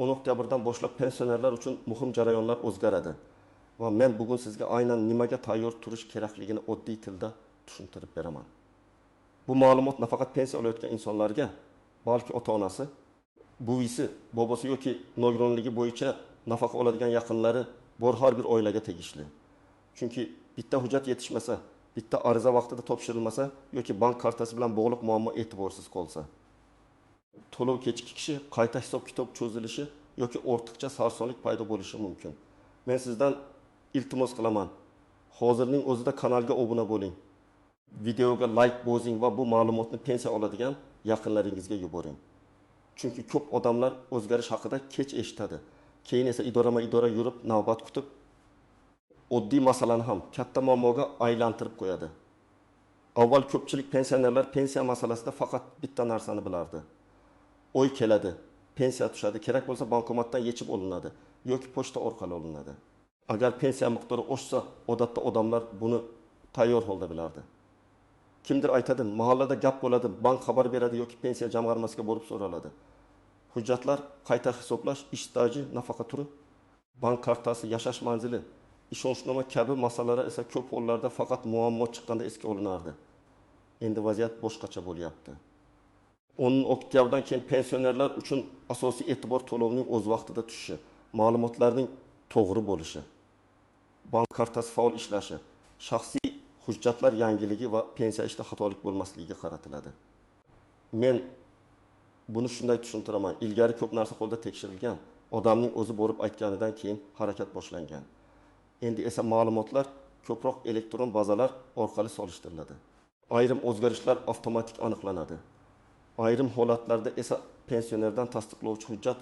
10 oktyabrdan boshlab pensionerlar uchun muhim jarayonlar o'zgaradi va men bugun sizga aynan nimaga tayyor turish kerakligini oddiy tilda tushuntirib beraman. Bu ma'lumot nafaqat pensiya olayotgan insonlarga, balki ota-onasi, buvisi, bobosi yoki nogironligi bo'yicha nafaqa oladigan yaqinlari bor har bir oilaga tegishli. Chunki bitta hujjat yetishmasa, bitta ariza vaqtida topshirilmasa yoki bank kartasi bilan bog'liq muammo e'tiborsiz qolsa, to'lov kechikkishi, qayta hisob-kitob cho'zilishi yoki ortiqcha sarsonlik paydo bo'lishi mumkin. Men sizdan iltimos qilaman. Hozirning o'zida kanalga obuna bo'ling. Videoga like bosing va bu ma'lumotni pensiya oladigan yaqinlaringizga yuboring. Chunki ko'p odamlar o'zgarish haqida kech eshitadi. Keyin esa idorama-idora yurib, navbat kutib, oddiy masalani ham katta muammoga aylantirib qo'yadi. Avval ko'pchilik pensionerlar pensiya masalasida faqat bitta narsani bilardi. Oy keladi, pensiya tushadi, kerak bo'lsa bankomatdan yechib olinadi yoki pochta orqali olinadi. Agar pensiya miqdori oshsa, odatda odamlar buni tayyor holda bilardi. Kimdir aytadi, mahallada gap bo'ladi, bank xabar beradi yoki pensiya jamg'armasiga borib so'raladi. Hujjatlar, qayta hisoblash, ish staji, nafaqa turi, bank kartasi, yashash manzili, ishonchnoma kabi masalalar esa ko'p hollarda faqat muammo chiqqanda esga olinardi. Endi vaziyat boshqacha bo'lyapti. 10 oktyabrdan keyin pensionerlar uchun asosiy e'tibor to'lovning o'z vaqtida tushishi, ma'lumotlarning to'g'ri bo'lishi, bank kartasi faol ishlashi, shaxsiy hujjatlar yangiligi va pensiya ishida xatolik bo'lmasligiga qaratiladi. Men buni shunday tushuntiraman. Ilgari ko'p narsa qo'lda tekshirilgan, odamning o'zi borib aytganidan keyin harakat boshlangan. Endi esa ma'lumotlar ko'proq elektron bazalar orqali solishtiriladi. Ayrim o'zgarishlar avtomatik aniqlanadi. Ayrim holatlarda esa pensionerdan tasdiqlovchi hujjat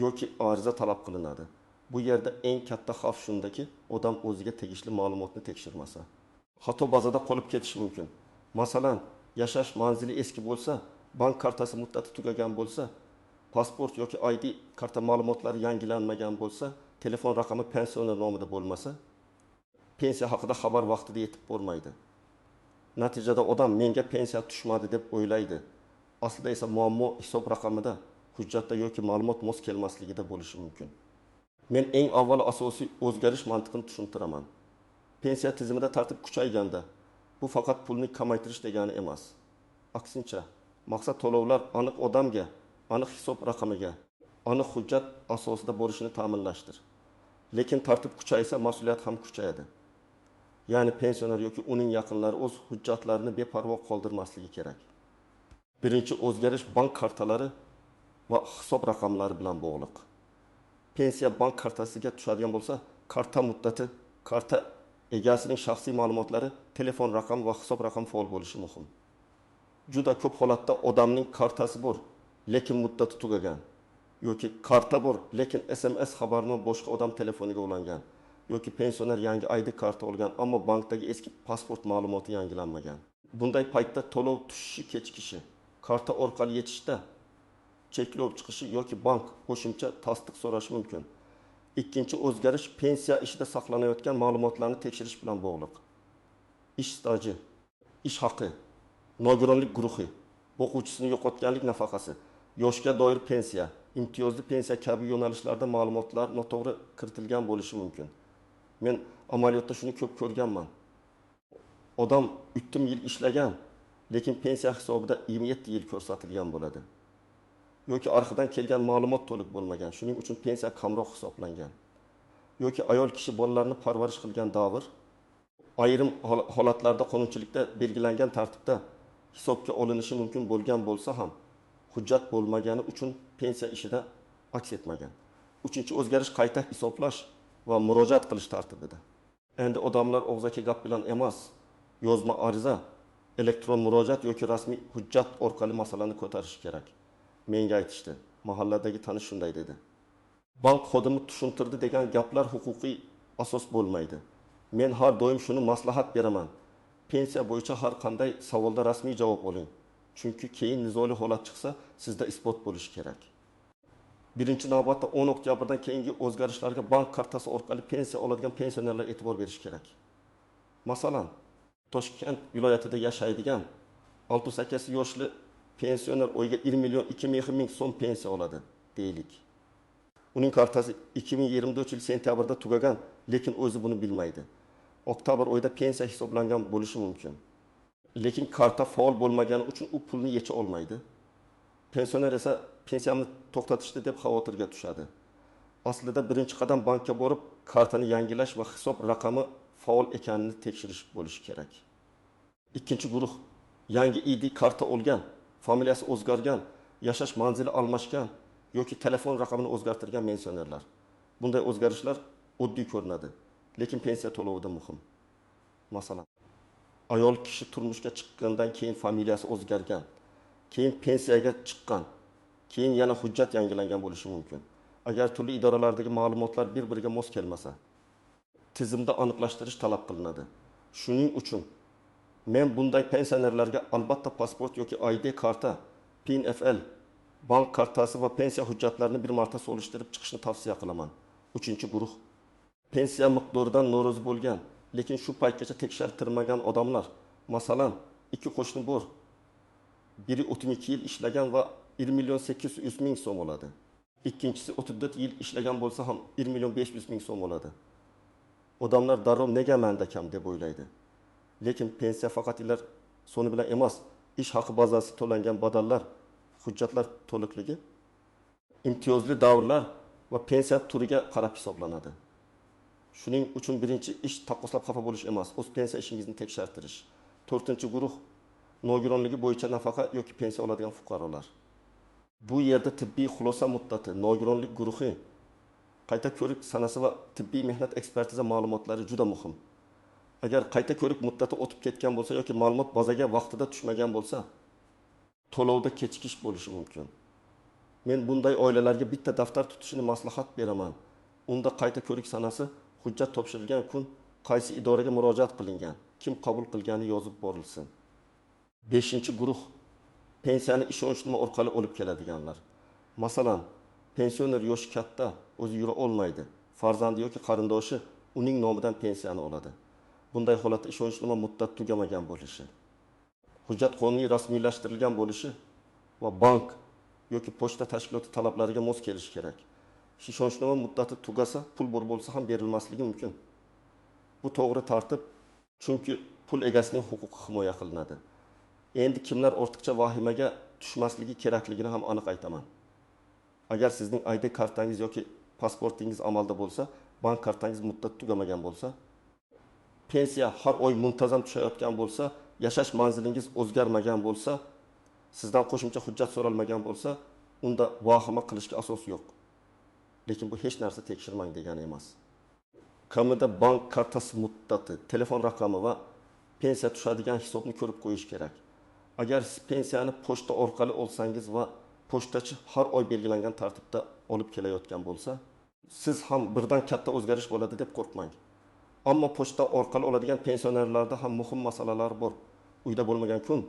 yoki ariza talab qilinadi. Bu yerda eng katta xavf shundaki, odam o'ziga tegishli ma'lumotni tekshirmasa, xato bazada qolib ketishi mumkin. Masalan, yashash manzili eski bo'lsa, bank kartasi muddati tugagan bo'lsa, pasport yoki ID karta ma'lumotlari yangilanmagan bo'lsa, telefon raqami pensioner nomida bo'lmasa, pensiya haqida xabar vaqtida yetib bormaydi. Natijada odam menga pensiya tushmadi deb o'ylaydi. Aslida esa muammo hisob raqamida, hujjatda yoki ma'lumot mos kelmasligida bo'lishi mumkin. Men eng avvalo asosiy o'zgarish mantiqini tushuntiraman. Pensiya tizimida tartib kuchayganda, bu faqat pulni kamaytirish degani emas. Aksincha, maqsad to'lovlar aniq odamga, aniq hisob raqamiga, aniq hujjat asosida borishini ta'minlashdir. Lekin tartib kuchaysa, mas'uliyat ham kuchayadi. Ya'ni pensioner yoki uning yaqinlari o'z hujjatlarini beparvo qoldirmasligi kerak. Birinchi o'zgarish bank kartalari va hisob raqamlari bilan bog'liq. Pensiya bank kartasiga tushadigan bo'lsa, karta muddati, karta egasining shaxsiy ma'lumotlari, telefon raqami va hisob raqami faol bo'lishi muhim. Juda ko'p holatda odamning kartasi bor, lekin muddati tugagan, yoki karta bor, lekin SMS xabarini boshqa odam telefoniga ulangan, yoki pensioner yangi ID karta olgan, ammo bankdagi eski pasport ma'lumoti yangilanmagan. Bunday paytda to'lov tushishi kechikishi, karta orqali yetishda cheklov chiqishi yoki bank qo'shimcha tasdiq so'rashi mumkin. Ikkinchi o'zgarish pensiya ishida saqlanayotgan ma'lumotlarni tekshirish bilan bog'liq. Ish staji, ish haqi, nogironlik guruhi, o'quvchisini yo'qotganlik nafaqasi, yoshga doir pensiya, imtiyozli pensiya kabi yo'nalishlarda ma'lumotlar noto'g'ri kiritilgan bo'lishi mumkin. Men amaliyotda shuni ko'p ko'rganman. Odam 3 yil ishlagan, lekin pensiya hisobida 27 yil ko'rsatilgan bo'ladi. Yoki arxidan kelgan ma'lumot to'liq bo'lmagan, shuning uchun pensiya kamroq hisoblangan. Yoki ayol kishi bolalarni parvarish qilgan davr, ayrim holatlarda qonunchilikda belgilangan tartibda hisobga olinishi mumkin bo'lgan bo'lsa ham, hujjat bo'lmagani uchun pensiya ishida aks etmagan. Uchinchi o'zgarish qayta hisoblash va murojaat qilish tartibida. Endi odamlar og'zaki gap bilan emas, yozma ariza, elektron murojaat yoki rasmiy hujjat orqali masalani ko'tarish kerak. Menga aytishdi, mahalladagi tanish shunday dedi. Bank xodimi tushuntirdi degan gaplar huquqiy asos bo'lmaydi. Men har doim shuni maslahat beraman. Pensiya bo'yicha har qanday savolda rasmiy javob oling. Chunki keyin nizoli holat chiqsa, sizda isbot bo'lishi kerak. Birinchi navbatda 10 oktyabrdan keyingi o'zgarishlarga bank kartasi orqali pensiya oladigan pensionerlar e'tibor berish kerak. Masalan, Toshkent viloyatida yashaydigan 68 yoshli pensioner oyga 1 million 200 ming so'm pensiya oladi, deylik. Uning kartasi 2024 yil sentyabrda tugagan, lekin o'zi buni bilmaydi. Oktabr oyida pensiya hisoblangan bo'lishi mumkin. Lekin karta faol bo'lmagani uchun u pulni yecha olmaydi. Pensioner esa pensiyamni to'xtatishdi deb xavotirga tushadi. Aslida birinchi qadam bankka borib, kartani yangilash va hisob raqami faol ekanini tekshirish bo'lishi kerak. Ikkinchi guruh yangi ID karta olgan, familiyasi o'zgargan, yashash manzili almashgan yoki telefon raqamini o'zgartirgan pensionerlar. Bunday o'zgarishlar oddiy ko'rinadi, lekin pensiya to'lovida muhim. Masalan, ayol kishi turmushga chiqqandan keyin familiyasi o'zgargan, keyin pensiyaga chiqqan, keyin yana hujjat yangilangan bo'lishi mumkin. Agar turli idoralardagi ma'lumotlar bir-biriga mos kelmasa, tizimda aniqlashtirish talab qilinadi. Shuning uchun men bunday pensionerlarga albatta pasport yoki ID karta, PIN-FL, bank kartasi va pensiya hujjatlarini bir marta solishtirib chiqishni tavsiya qilaman. Uchinchi guruh pensiya miqdoridan norozi bo'lgan, lekin shu paytgacha tekshirtirmagan odamlar. Masalan, ikki qo'shni bor. Biri 32 yil ishlagan va 1 million 800 ming so'm oladi. Ikkinchisi 34 yil ishlagan bo'lsa ham 1 million 500 ming so'm oladi. Odamlar darrov nega menda kam deb o'ylaydi. Lekin pensiya faqat yillar soni bilan emas, ish haqi bazasi to'langan badallar, hujjatlar to'liqligi, imtiyozli davrlar va pensiya turiga qarab hisoblanadi. Shuning uchun birinchi ish taqqoslab xafa bo'lish emas, o'z pensiya ishingizni tekshirtirish. To'rtinchi guruh nogironligi bo'yicha nafaqa yoki pensiya oladigan fuqarolar. Bu yerda tibbiy xulosa muddati, nogironlik guruhi, qayta ko'rik sanasi va tibbiy mehnat ekspertiza ma'lumotlari juda muhim. Agar qayta ko'rik muddati o'tib ketgan bo'lsa yoki ma'lumot bazaga vaqtida tushmagan bo'lsa, to'lovda kechikish bo'lishi mumkin. Men bunday oilalarga bitta daftar tutishni maslahat beraman. Unda qayta ko'rik sanasi, hujjat topshirilgan kun, qaysi idoraga murojaat qilingan, kim qabul qilgani yozib borilsin. 5-guruh pensiyani ishonchnoma orqali olib keladiganlar. Masalan, pensioner yoshi katta, o'zi yura olmaydi. Farzandi yoki qarindoshi uning nomidan pensiyani oladi. Bunday holatda ishonchnoma muddat tugamagan bo'lishi, hujjat qonuniy rasmiylashtirilgan bo'lishi va bank yoki pochta tashkiloti talablariga mos kelishi kerak. Ishonchnoma muddati tugasa, pul bor bo'lsa ham berilmasligi mumkin. Bu to'g'ri tartib, chunki pul egasining huquqi himoya qilinadi. Endi kimlar ortiqcha vahimaga tushmasligi kerakligini ham aniq aytaman. Agar sizning ID kartangiz yoki pasportingiz amalda bo'lsa, bank kartangiz muddat tugamagan bo'lsa, pensiya har oy muntazam tushayotgan bo'lsa, yashash manzilingiz o'zgarmagan bo'lsa, sizdan qo'shimcha hujjat so'ralmagan bo'lsa, unda vahima qilishga asos yo'q. Lekin bu hech narsa tekshirmang degani emas. Kamida bank kartasi muddati, telefon raqami va pensiya tushadigan hisobni ko'rib qo'yish kerak. Agar siz pensiyani pochta orqali olsangiz va pochtachi har oy belgilangan tartibda olib kelayotgan bo'lsa, siz ham birdan katta o'zgarish bo'ladi deb qo'rqmang. Ammo pochta orqali oladigan pensionerlarda ham muhim masalalar bor. Uyda bo'lmagan kun,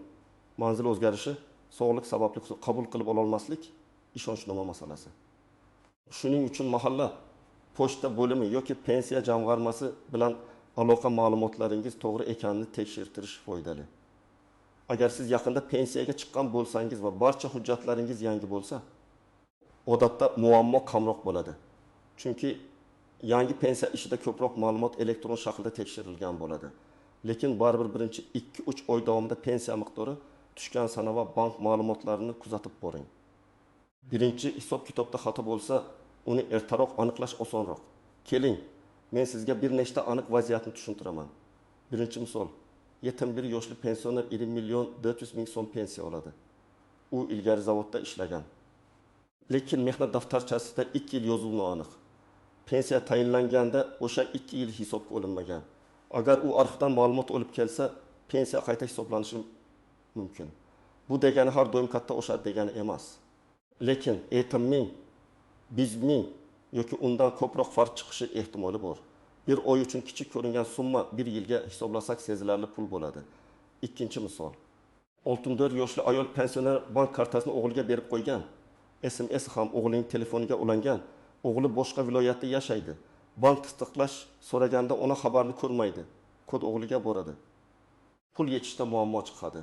manzil o'zgarishi, sog'liq sababli qabul qilib ololmaslik, ishonchnoma masalasi. Shuning uchun mahalla pochta bo'limi yoki pensiya jamg'armasi bilan aloqa ma'lumotlaringiz to'g'ri ekanini tekshirtirish foydali. Agar siz yaqinda pensiyaga chiqqan bo'lsangiz va barcha hujjatlaringiz yangi bo'lsa, odatda muammo kamroq bo'ladi. Chunki yangi pensiya ishida ko'proq ma'lumot elektron shaklda tekshirilgan bo'ladi. Lekin baribir birinchi 2-3 oy davomida pensiya miqdori, tushgan sana va bank ma'lumotlarini kuzatib boring. Birinchi hisob-kitobda xato bo'lsa, uni ertaroq aniqlash osonroq. Keling, men sizga bir nechta aniq vaziyatni tushuntiraman. Birinchi misol, 71 yoshli pensioner 1 million 400 ming so'm pensiya oladi. U ilgari zavodda ishlagan. Lekin mehnat daftarchasida 2 yil yozuvi aniq. Pensiya tayinlanganda o'sha 2 yil hisobga olinmagan. Agar u arxivdan ma'lumot olib kelsa, pensiya qayta hisoblanishi mumkin. Bu degani har doim katta o'shadi degani emas. Lekin 70 ming, 100 ming yoki undan ko'proq farq chiqishi ehtimoli bor. Bir oy uchun kichik ko'ringan summa bir yilga hisoblasak sezilarli pul bo'ladi. Ikkinchi misol. 64 yoshli ayol pensioner bank kartasini o'g'liga berib qo'ygan. SMS ham o'g'lining telefoniga ulangan. O'g'li boshqa viloyatda yashaydi. Bank tasdiqlash so'raganda ona xabarni ko'rmaydi. Kod o'g'liga boradi. Pul yechishda muammo chiqadi.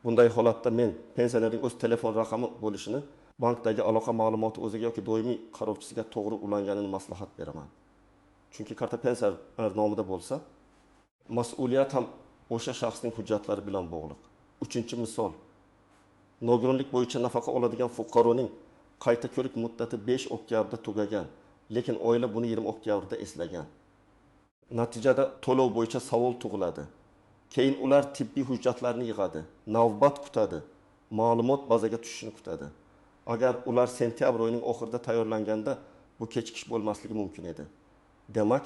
Bunday holatda men pensionerning o'z telefon raqami bo'lishini bankdagi aloqa ma'lumoti o'ziga yoki doimiy qarovchisiga to'g'ri ulanganini maslahat beraman. Chunki karta pensiyalar nomida bo'lsa, mas'uliyat ham o'sha shaxsning hujjatlari bilan bog'liq. Uchinchi misol, nogironlik bo'yicha nafaqa oladigan fuqaroning qayta ko'rik muddati 5 oktyabrda tugagan, lekin oila buni 20 oktyabrda eslagan. Natijada to'lov bo'yicha savol tug'iladi. Keyin ular tibbiy hujjatlarni yig'adi, navbat kutadi, ma'lumot bazaga tushishini kutadi. Agar ular sentyabr oyining oxirida tayyorlanganda bu kechikish bo'lmasligi mumkin edi. Demak,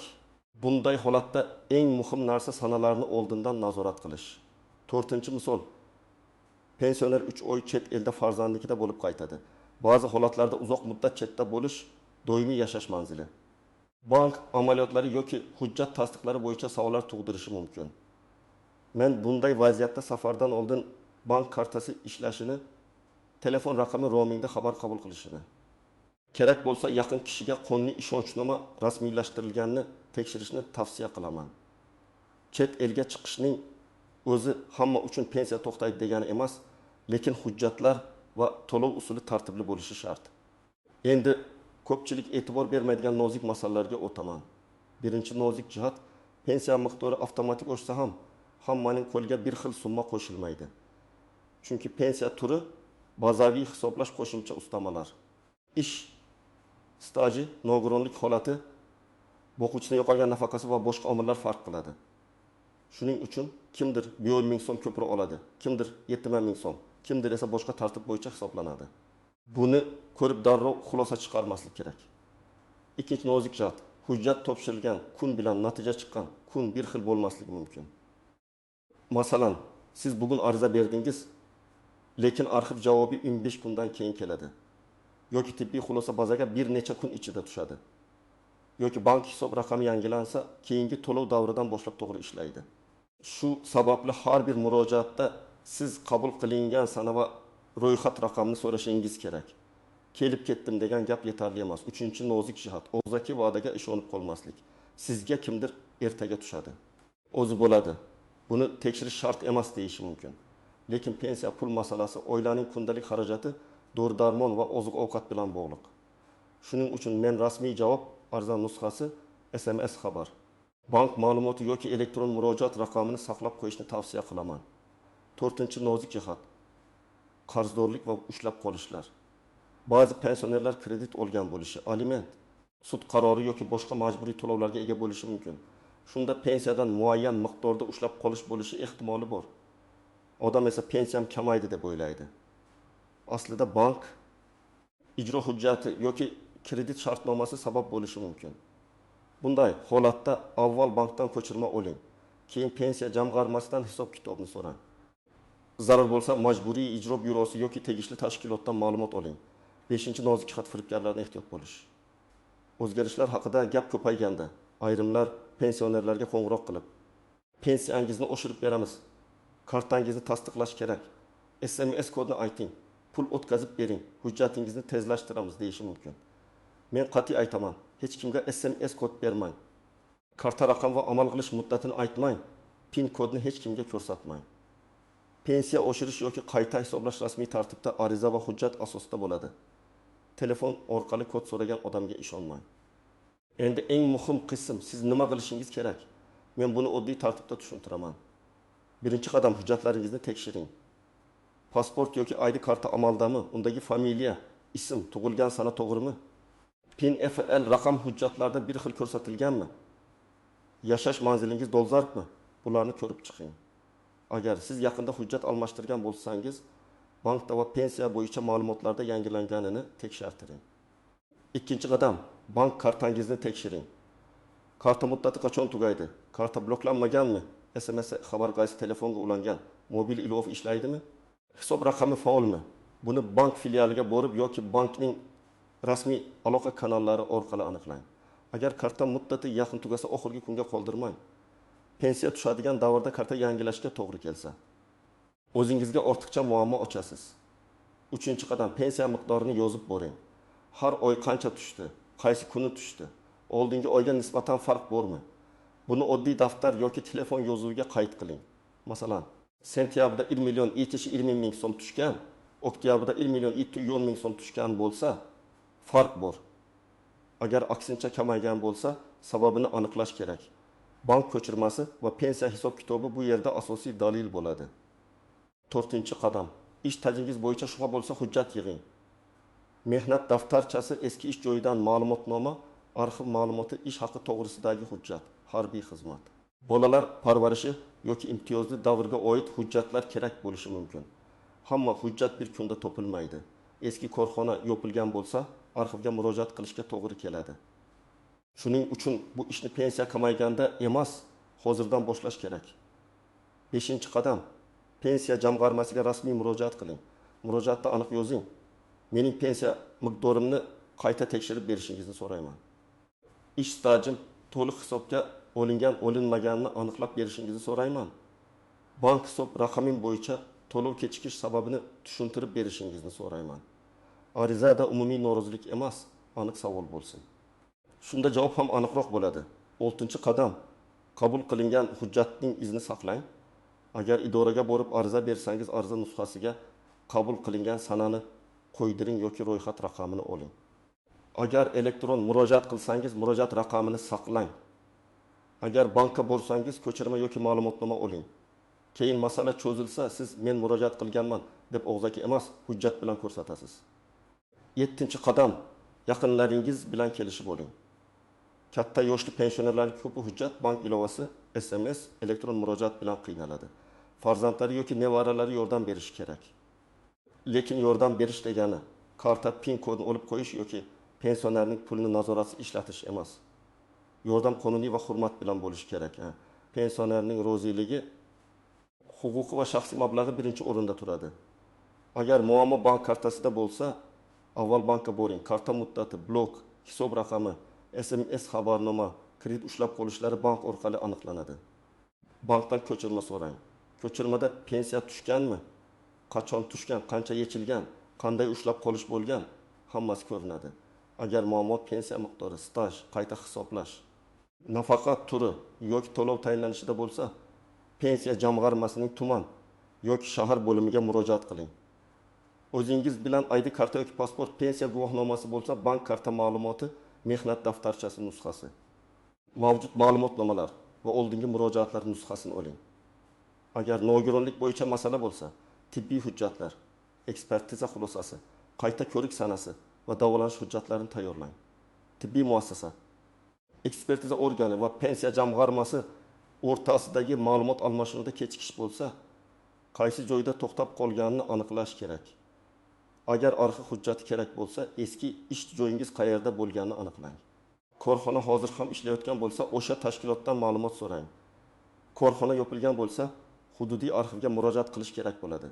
bunday holatda eng muhim narsa sanalarni oldindan nazorat qilish. 4-misol, pensioner 3 oy chet elda farzandlikida bo'lib qaytadi. Ba'zi holatlarda uzoq muddat chetda bo'lish doimiy yashash manzili. Bank amaliyotlari yoki hujjat tasdiqlari bo'yicha savollar tug'dirishi mumkin. Men bunday vaziyatda safardan oldin bank kartasi ishlashini, telefon raqami roamingda xabar qabul qilishini, kerak bo'lsa yaqin kishiga qonuniy ishonchnoma rasmiylashtirilganini tekshirishni tavsiya qilaman. Chet elga chiqishning o'zi hamma uchun pensiya to'xtaydi degani emas, lekin hujjatlar va to'lov usuli tartibli bo'lishi shart. Endi ko'pchilik e'tibor bermaydigan nozik masalalarga o'taman. Birinchi nozik jihat, pensiya miqdori avtomatik oshsa ham hammaning qo'liga bir xil summa qo'shilmaydi. Chunki pensiya turi bazaviy hisoblash qo'shimcha ustamalar. Ish staji, nogironlik holati, o'quvchining yo'qolgan nafaqasi va boshqa omillar farq qiladi. Shuning uchun kimdir 1,000 so'm ko'proq oladi, kimdir 70,000 so'm, kimdir esa boshqa tartib bo'yicha hisoblanadi. Buni ko'rib darrov xulosa chiqarmaslik kerak. Ikkinchi nozik jihat, hujjat topshirilgan kun bilan natija chiqqan kun bir xil bo'lmasligi mumkin. Masalan, siz bugun ariza berdingiz, lekin arxiv javobi 15 kundan keyin keladi. Yoki tibbiy xulosa bazaga bir necha kun ichida tushadi. Yoki bank hisob raqami yangilansa, keyingi to'lov davridan boshlab to'g'ri ishlaydi. Shu sababli har bir murojaatda siz qabul qilingan sana va ro'yxat raqamini so'rashingiz kerak. Kelib ketdim degan gap yetarli emas. 3-nozik jihat, o'zaki va'daga ishonib qolmaslik. Sizga kimdir ertaga tushadi. O'zi bo'ladi. Buni tekshirish shart emas deyishi mumkin. Lekin pensiya pul masalasi oilaning kundalik xarajati, dori-darmon va oziq-ovqat bilan bog'liq. Shuning uchun men rasmiy javob arzon nusxasi SMS xabar, bank ma'lumoti yoki elektron murojaat raqamini saqlab qo'yishni tavsiya qilaman. 4-nozik jihat, qarzdorlik va ushlab qolishlar. Ba'zi pensionerlar kredit olgan bo'lishi, aliment, sud qarori yoki boshqa majburiy to'lovlarga ega bo'lishi mumkin. Shunda pensiyadan muayyan miqdorda ushlab qolish bo'lishi ehtimoli bor. Odam esa pensiyam kamaydi deb o'ylaydi. Aslida bank ijro hujjati yoki kredit shartnomasi sabab bo'lishi mumkin. Bunday holatda avval bankdan ko'chirma oling, keyin pensiya jamg'armasidan hisob-kitobni so'rang. Zarur bo'lsa majburiy ijro byurosi yoki tegishli tashkilotdan ma'lumot oling. 5-nozik jihat, firibgarlardan ehtiyot bo'lish. O'zgarishlar haqida gap ko'payganda ayrimlar pensionerlarga qo'ng'iroq qilib, pensiyangizni oshirib beramiz, kartangizni tasdiqlash kerak, SMS kodini ayting, pul o'tkazib bering, hujjatingizni tezlashtiramiz deyishi mumkin. Men qat'iy aytaman, hech kimga SMS kod bermang. Karta raqam va amal qilish muddatini aytmang, PIN kodni hech kimga ko'rsatmang. Pensiya oshirish yoki qayta hisoblash rasmiy tartibda ariza va hujjat asosida bo'ladi. Telefon orqali kod so'ragan odamga ishonmang. Endi eng muhim qism, siz nima qilishingiz kerak? Men buni oddiy tartibda tushuntiraman. Birinchi qadam, hujjatlaringizni tekshiring. Pasport yoki ID karta amaldami? Undagi familiya, ism, tug'ilgan sana to'g'rimi? PIN FL raqam hujjatlarda bir xil ko'rsatilganmi? Yashash manzilingiz dolzarbmi? Bularni ko'rib chiqing. Agar siz yaqinda hujjat almashtirgan bo'lsangiz, bankda va pensiya bo'yicha ma'lumotlarda yangilanganini tekshirtiring. Ikkinchi qadam, bank kartangizni tekshiring. Karta muddati qachon tugaydi? Karta bloklanmaganmi? SMS xabar qaysi telefonga ulangan? Mobil ilova ishlaydimi? Hisob raqami faolmi? Buni bank filialiga borib yoki bankning rasmiy aloqa kanallari orqali aniqlang. Agar karta muddati yaqin tugasa, oxirgi kunga qoldirmang. Pensiya tushadigan davrda karta yangilashga to'g'ri kelsa, o'zingizga ortiqcha muammo ochasiz. 3-qadam, pensiya miqdorini yozib boring. Har oy qancha tushdi, qaysi kuni tushdi, oldingi oyga nisbatan farq bormi? Buni oddiy daftar yoki telefon yozuviga qayd qiling. Masalan, sentyabrda 1 million 20 ming so'm tushgan, oktyabrda 1 million 210 ming so'm tushgan bo'lsa, farq bor. Agar aksincha kamaygan bo'lsa, sababini aniqlash kerak. Bank ko'chirmasi va pensiya hisob-kitobi bu yerda asosiy dalil bo'ladi. 4-qadam. Ish tajingiz bo'yicha shubha bo'lsa, hujjat yig'ing. Mehnat daftarchasi, eski ish joyidan ma'lumotnoma, arxiv ma'lumoti, ish haqi to'g'risidagi hujjat, harbiy xizmat. Bolalar parvarishi yoki imtiyozli davrga oid hujjatlar kerak bo'lishi mumkin. Hamma hujjat bir kunda topilmaydi. Eski korxona yopilgan bo'lsa, arxivga murojaat qilishga to'g'ri keladi. Shuning uchun bu ishni pensiya kamayganda emas, hozirdan boshlash kerak. 5-qadam. Pensiya jamg'armasiga rasmiy murojaat qiling. Murojaatda aniq yozing. Mening pensiya miqdorimni qayta tekshirib berishingizni so'rayman. Ish stajim to'liq hisobga olinmaganini aniqlab berishingizni so'rayman. Bank hisob raqamim bo'yicha to'lov kechikish sababini tushuntirib berishingizni so'rayman. Arizada umumiy norozilik emas, aniq savol bo'lsin. Shunda javob ham aniqroq bo'ladi. 6-qadam. Qabul qilingan hujjatning izini saqlang. Agar idoraga borib ariza bersangiz, ariza nusxasiga qabul qilingan sanani qo'ydiring yoki ro'yxat raqamini oling. Agar elektron murojaat qilsangiz, murojaat raqamini saqlang. Agar bankka borsangiz, ko'chirma yoki ma'lumotnoma oling. Keyin masala cho'zilsa, siz men murojaat qilganman deb og'zaki emas, hujjat bilan ko'rsatasiz. 7-qadam. Yaqinlaringiz bilan kelishib oling. Katta yoshli pensionerlarning ko'p hujjat bank ilovasi, SMS, elektron murojaat bilan qiynaladi. Farzandlari yoki nevaralari yordam berishi kerak. Lekin yordam berish degani karta PIN kodini olib qo'yish yoki pensionerning pulini nazoratsiz ishlatish emas. Yordam qonuniy va hurmat bilan bo'lishi kerak. Pensionerning roziligi, huquqi va shaxsiy mablag'i birinchi o'rinda turadi. Agar muammo bank kartasida bo'lsa, avval bankka boring. Karta muddati, blok, hisob raqami, SMS xabarnoma, kredit ushlab qolishlari bank orqali aniqlanadi. Bankdan ko'chirma so'rang. Ko'chirmada pensiya tushganmi? Qachon tushgan, qancha yechilgan, qanday ushlab qolish bo'lgan, hammasi ko'rinadi. Agar muammo pensiya miqdori, staj, qayta hisoblash, nafaqa turi yoki to'lov tayinlanishida bo'lsa, pensiya jamg'armasining tuman yoki shahar bo'limiga murojaat qiling. O'zingiz bilan ID karta yoki pasport, pensiya guvohnomasi bo'lsa, bank karta ma'lumoti, mehnat daftarchasi nusxasi, mavjud ma'lumotnomalar va oldingi murojaatlar nusxasini oling. Agar nogironlik bo'yicha masala bo'lsa, tibbiy hujjatlar, ekspertiza xulosasi, qayta ko'rik sanasi va davolanish hujjatlarini tayyorlang. Tibbiy muassasa, ekspertiza organi va pensiya jamg'armasi o'rtasidagi ma'lumot almashinuvida kechikish bo'lsa, qaysi joyda to'xtab qolganini aniqlash kerak. Agar arxiv hujjati kerak bo'lsa, eski ish joyingiz qayerda bo'lganini aniqlang. Korxona hozir ham ishlayotgan bo'lsa, o'sha tashkilotdan ma'lumot so'rang. Korxona yopilgan bo'lsa, hududiy arxivga murojaat qilish kerak bo'ladi.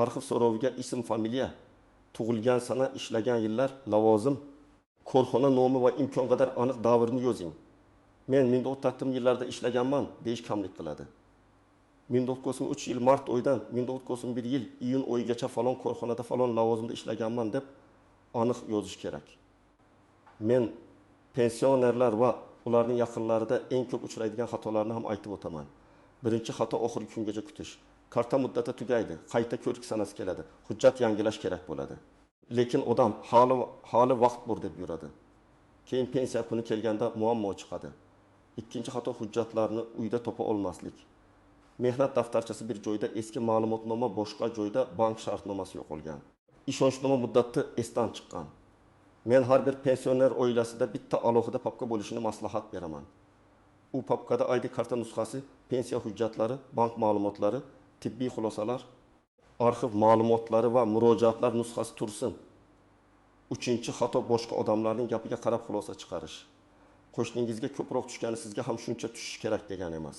Arxiv so'roviga ism, familiya, tug'ilgan sana, ishlagan yillar, lavozim, korxona nomi va imkon qadar aniq davrni yozing. Men 1960 yillarda ishlaganman deyish kamlik qiladi. 1993 yil mart oyidan 1991 yil iyun oyigacha falon korxonada falon lavozimda ishlaganman deb aniq yozish kerak. Men pensionerlar va ularning yaqinlarida eng ko'p uchraydigan xatolarni ham aytib o'taman. Birinchi xato oxirgi kungacha kutish. Karta muddati tugaydi, qayta ko'rik sanasi keladi, hujjat yangilash kerak bo'ladi. Lekin odam hali vaqt bor deb yuradi. Keyin pensiya kuni kelganda muammo chiqadi. Ikkinchi xato hujjatlarni uyda topa olmaslik. Mehnat daftarchasi bir joyda, eski ma'lumotnoma boshqa joyda, bank shartnomasi yo'qolgan. Ishonchnoma muddati esdan chiqqan. Men har bir pensioner oilasida bitta alohida papka bo'lishini maslahat beraman. U papkada ID karta nusxasi, pensiya hujjatlari, bank ma'lumotlari, tibbiy xulosalar, arxiv ma'lumotlari va murojaatlar nusxasi tursin. 3-xato boshqa odamlarning gapiga qarab xulosa chiqarish. Qo'shningizga ko'proq tushgani sizga ham shuncha tushish kerak degani emas.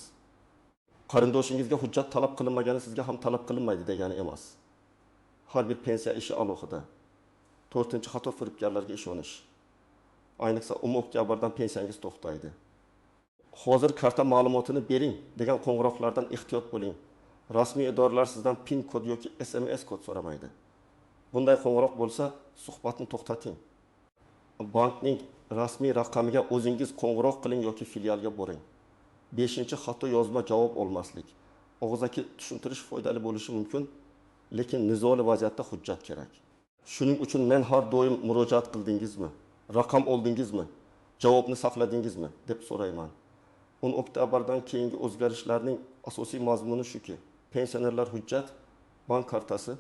Qarindoshingizga hujjat talab qilinmagani sizga ham talab qilinmaydi degani emas. Har bir pensiya ishi alohida. 4-xato firibgarlarga ishonish. Ayniqsa oktyabrdan pensiyangiz to'xtaydi. Hozir karta ma'lumotini bering degan qo'ng'iroqlardan ehtiyot bo'ling. Rasmiy idoralar sizdan PIN kod yoki SMS kod so'ramaydi. Bunday qo'ng'iroq bo'lsa, suhbatni to'xtating. Bankning rasmiy raqamiga o'zingiz qo'ng'iroq qiling yoki filialga boring. 5-xato yozma javob olmaslik. Og'zaki tushuntirish foydali bo'lishi mumkin, lekin nizoli vaziyatda hujjat kerak. Shuning uchun men har doim murojaat qildingizmi? Raqam oldingizmi? Javobni saqladingizmi deb so'rayman. 10 oktyabrdan keyingi o'zgarishlarning asosiy mazmuni shuki, pensionerlar hujjat, bank kartasi,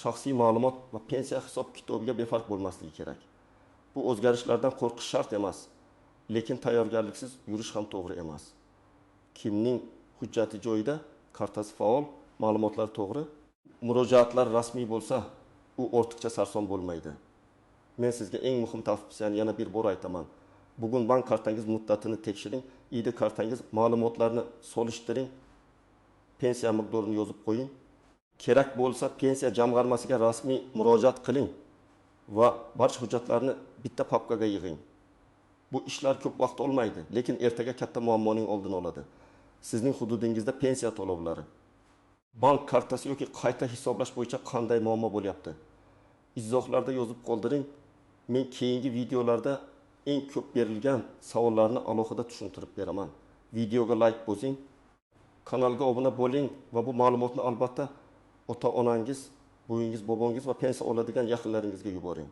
shaxsiy ma'lumot va pensiya hisob-kitobiga befarq bo'lmasligi kerak. Bu o'zgarishlardan qo'rqish shart emas, lekin tayyorgarliksiz yurish ham to'g'ri emas. Kimning hujjati joyida, kartasi faol, ma'lumotlar to'g'ri, murojaatlar rasmiy bo'lsa, u ortiqcha sarson bo'lmaydi. Men sizga eng muhim tavsiyani yana bir bor aytaman. Bugun bank kartangiz muddatini tekshiring, ID kartangiz ma'lumotlarni solishtiring, pensiya miqdorini yozib qo'ying. Kerak bo'lsa pensiya jamg'armasiga rasmiy murojaat qiling va barcha hujjatlarni bitta papkaga yig'ing. Bu ishlar ko'p vaqt olmaydi, lekin ertaga katta muammoning oldini oladi. Sizning hududingizda pensiya to'lovlari, bank kartasi yoki qayta hisoblash bo'yicha qanday muammo bo'lyapti? Izohlarda yozib qoldiring. Men keyingi videolarda eng ko'p berilgan savollarni alohida tushuntirib beraman. Videoga like bosing, kanalga obuna bo'ling va bu ma'lumotni albatta ota-onangiz, buvingizga, bobongiz va pensiya oladigan yaqinlaringizga yuboring.